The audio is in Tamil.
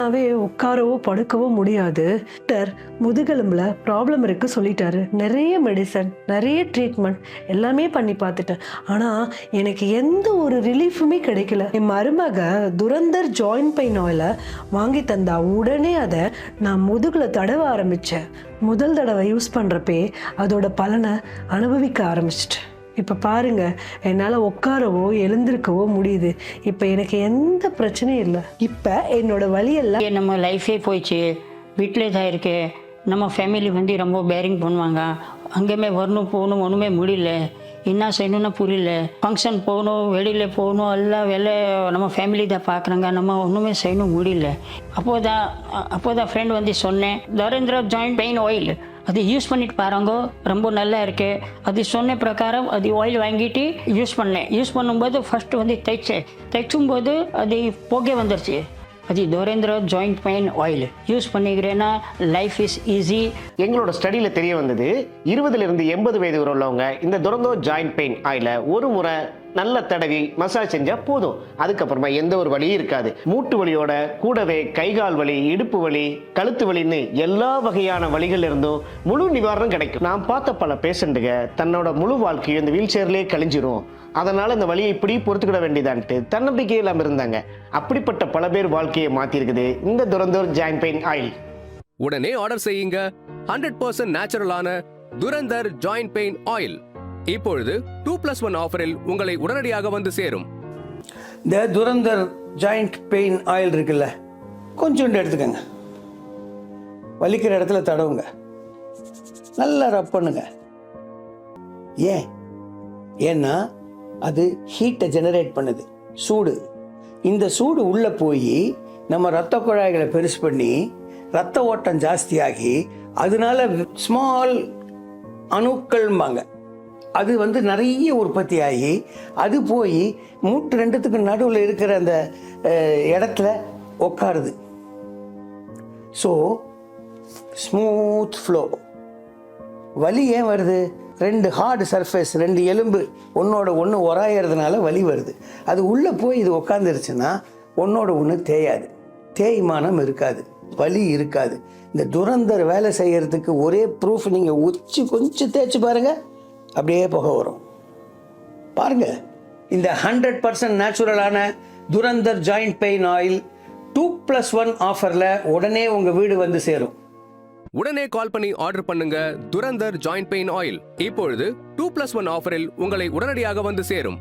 தானாவே உட்காரவோ படுக்கவோ முடியாது. டாக்டர் முதுகெலும்புல ப்ராப்ளம் இருக்கு சொல்லிட்டாரு. நிறைய மெடிசன், நிறைய ட்ரீட்மெண்ட் எல்லாமே பண்ணி பார்த்துட்டேன். ஆனா எனக்கு எந்த ஒரு ரிலீஃபுமே கிடைக்கல. என் மருமக துரந்தர் ஜாயிண்ட் பெயின் ஆயிலை வாங்கி தந்தா உடனே அதை நான் முதுகுல தடவ ஆரம்பிச்சேன். முதல் தடவை யூஸ் பண்றப்பே அதோட பலனை அனுபவிக்க ஆரம்பிச்சிட்டேன். இப்போ பாருங்க, என்னால் உட்காரவோ எழுந்திருக்கவோ முடியுது. இப்போ எனக்கு எந்த பிரச்சனையும் இல்லை. இப்போ என்னோட வழியெல்லாம் நம்ம லைஃபே போயிடுச்சு, வீட்டிலே தான் இருக்கு. நம்ம ஃபேமிலி வந்து ரொம்ப பேரிங் பண்ணுவாங்க. அங்கேயுமே வரணும் போகணும் ஒன்றுமே முடியல. என்ன செய்யணும்னு புரியல. ஃபங்க்ஷன் போகணும், வெளியில் போகணும், எல்லாம் வேலை நம்ம ஃபேமிலி தான் பார்க்குறாங்க. நம்ம ஒன்றுமே செய்யணும் முடியல. அப்போதான் ஃப்ரெண்ட் வந்து சொன்னேன், தரேந்திர ஜாயிண்ட் பெயின் ஆயில் அது யூஸ் பண்ணிட்டு பாருங்க, ரொம்ப நல்லா இருக்கு. அது சொன்ன பிரகாரம் அது ஆயில் வாங்கிட்டு யூஸ் பண்ணேன். யூஸ் பண்ணும்போது ஃபர்ஸ்ட் வந்து தைச்சும்போது அது புகை வந்துருச்சு. அது தோரேந்திர ஜாயிண்ட் பெயின் ஆயில் யூஸ் பண்ணிக்கிறேன்னா லைஃப் இஸ் ஈஸி. எங்களோட ஸ்டடியில் தெரிய வந்தது, 20லிருந்து 80 வயது வரை உள்ளவங்க இந்த துரந்தோ ஜாயிண்ட் பெயின் ஆயிலை ஒரு முறை நல்ல தடவி மசாஜ் செஞ்சா போதும். அதுக்கப்புறமா எந்த ஒரு வலியும் இருக்காது. மூட்டு வலியோட கூடவே கைகால் வலி, இடுப்பு வலி, கழுத்து வலின்னு எல்லா வகையான வலிகள் இருந்தும் முழு நிவாரணம் கிடைக்கும். நான் பார்த்த பல பேஷண்ட்டுங்க தன்னோட முழு வாழ்க்கையும் இந்த வீல் சேர்லேயே கழிஞ்சிரும், அதனால இந்த வலியை இப்படி பொறுத்துக்கிட வேண்டியதான்ட்டு தன்னம்பிக்கை இல்லாமல் இருந்தாங்க. அப்படிப்பட்ட பல பேர் வாழ்க்கையை மாத்திருக்குது இந்த துரந்தர் ஜாயிண்ட் பெயின் ஆயில். உடனே ஆர்டர் செய்யுங்க. 100% நேச்சுரலான துரந்தர் ஜாயிண்ட் பெயின் ஆயில் இப்பொழுது 2+1 ஆஃபரில் உங்களை உடனடியாக வந்து சேரும். இந்த துரந்தர் ஜாயிண்ட் பெயின் ஆயில் இருக்குல்ல, கொஞ்சோண்டு எடுத்துக்கங்க. வலிக்கிற இடத்துல தடவுங்க, நல்லா ரப் பண்ணுங்க. ஏன்னா அது ஹீட்டை ஜெனரேட் பண்ணுது, சூடு. இந்த சூடு உள்ளே போய் நம்ம ரத்த குழாய்களை பெருசு பண்ணி ரத்த ஓட்டம் ஜாஸ்தியாகி அதனால ஸ்மால் அணுக்கள்பாங்க, அது வந்து நிறைய உற்பத்தி ஆகி அது போய் மூட்டு ரெண்டுத்துக்கு நடுவில் இருக்கிற அந்த இடத்துல உட்காருது. So smooth flow. வலி ஏன் வருது? 2 ஹார்டு சர்ஃபேஸ், 2 எலும்பு ஒன்றோட ஒன்று உராயறதுனால வலி வருது. அது உள்ளே போய் இது உட்காந்துருச்சுன்னா ஒன்றோட ஒன்று தேயாது, தேய்மானம் இருக்காது, வலி இருக்காது. இந்த துரந்தர் வேலை செய்யறதுக்கு ஒரே ப்ரூஃப், நீங்கள் உச்சி கொஞ்சம் தேய்ச்சி பாருங்க, அப்படியே புகை வரும். பாருங்க, இந்த 100% நேச்சுரலான துரந்தர் ஜாயிண்ட் பெயின் ஆயில் 2+1 ஆஃபரில் உடனே உங்கள் வீடு வந்து சேரும். உடனே கால் பண்ணி ஆர்டர் பண்ணுங்க. துரந்தர் ஜாயிண்ட் பெயின் ஆயில் இப்பொழுது 2+1 ஆஃபரில் உங்களை உடனடியாக வந்து சேரும்.